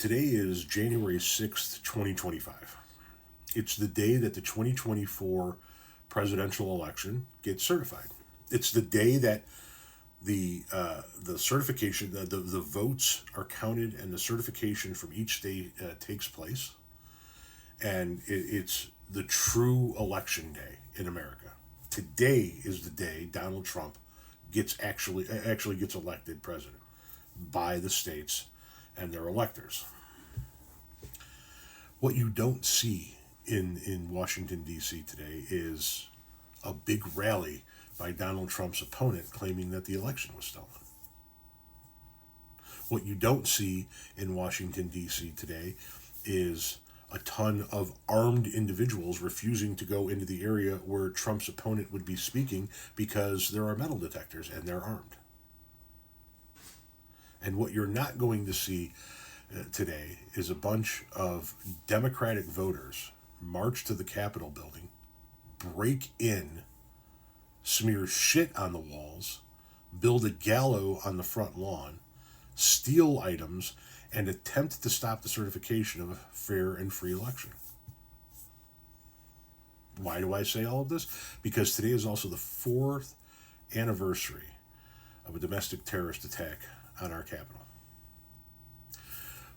Today is January 6th, 2025. It's the day that the 2024 presidential election gets certified. It's the day that the certification, the votes are counted and the certification from each state takes place. And it's the true election day in America. Today is the day Donald Trump gets actually gets elected president by the states and their electors. What you don't see in Washington, D.C. today is a big rally by Donald Trump's opponent claiming that the election was stolen. What you don't see in Washington, D.C. today is a ton of armed individuals refusing to go into the area where Trump's opponent would be speaking because there are metal detectors and they're armed. And what you're not going to see today is a bunch of Democratic voters march to the Capitol building, break in, smear shit on the walls, build a gallows on the front lawn, steal items, and attempt to stop the certification of a fair and free election. Why do I say all of this? Because today is also the 4th anniversary of a domestic terrorist attack on our capital.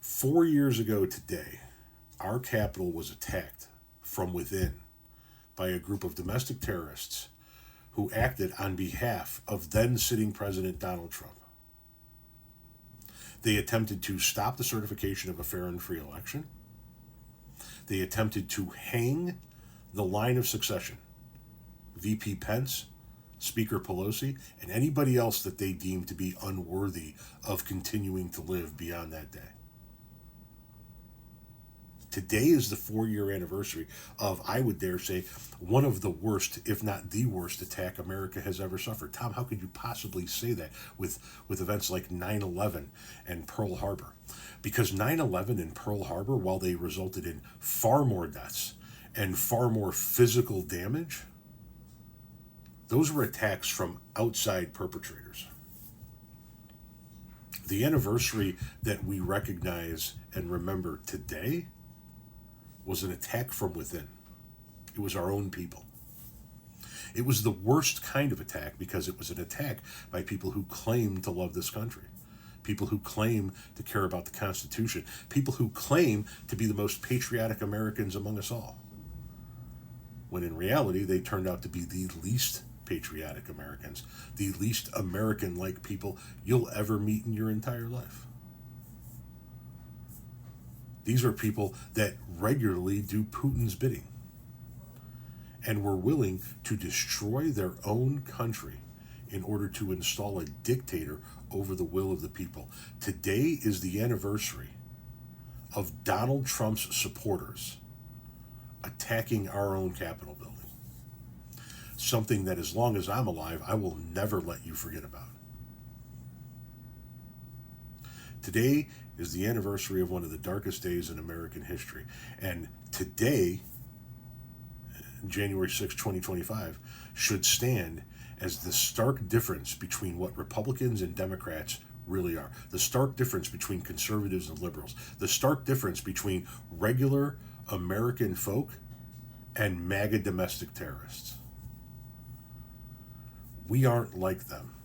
4 years ago today, our capital was attacked from within by a group of domestic terrorists who acted on behalf of then sitting President Donald Trump. They attempted to stop the certification of a fair and free election. They attempted to hang the line of succession, VP Pence, Speaker Pelosi, and anybody else that they deemed to be unworthy of continuing to live beyond that day. Today is the 4-year anniversary of, I would dare say, one of the worst, if not the worst, attack America has ever suffered. Tom, how could you possibly say that with events like 9/11 and Pearl Harbor? Because 9/11 and Pearl Harbor, while they resulted in far more deaths and far more physical damage, those were attacks from outside perpetrators. The anniversary that we recognize and remember today was an attack from within. It was our own people. It was the worst kind of attack because it was an attack by people who claim to love this country, people who claim to care about the Constitution, people who claim to be the most patriotic Americans among us all, when in reality they turned out to be the least patriotic Americans, the least American-like people you'll ever meet in your entire life. These are people that regularly do Putin's bidding and were willing to destroy their own country in order to install a dictator over the will of the people. Today is the anniversary of Donald Trump's supporters attacking our own Capitol building. Something that, as long as I'm alive, I will never let you forget about. Today is the anniversary of one of the darkest days in American history. And today, January 6, 2025, should stand as the stark difference between what Republicans and Democrats really are. The stark difference between conservatives and liberals. The stark difference between regular American folk and MAGA domestic terrorists. We aren't like them.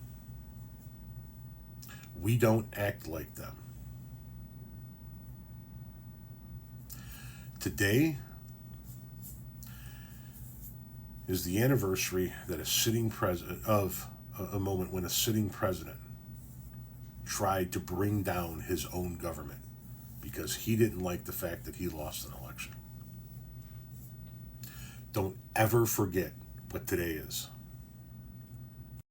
We don't act like them. Today is the anniversary that a sitting president of a moment when a sitting president tried to bring down his own government because he didn't like the fact that he lost an election. Don't ever forget what today is.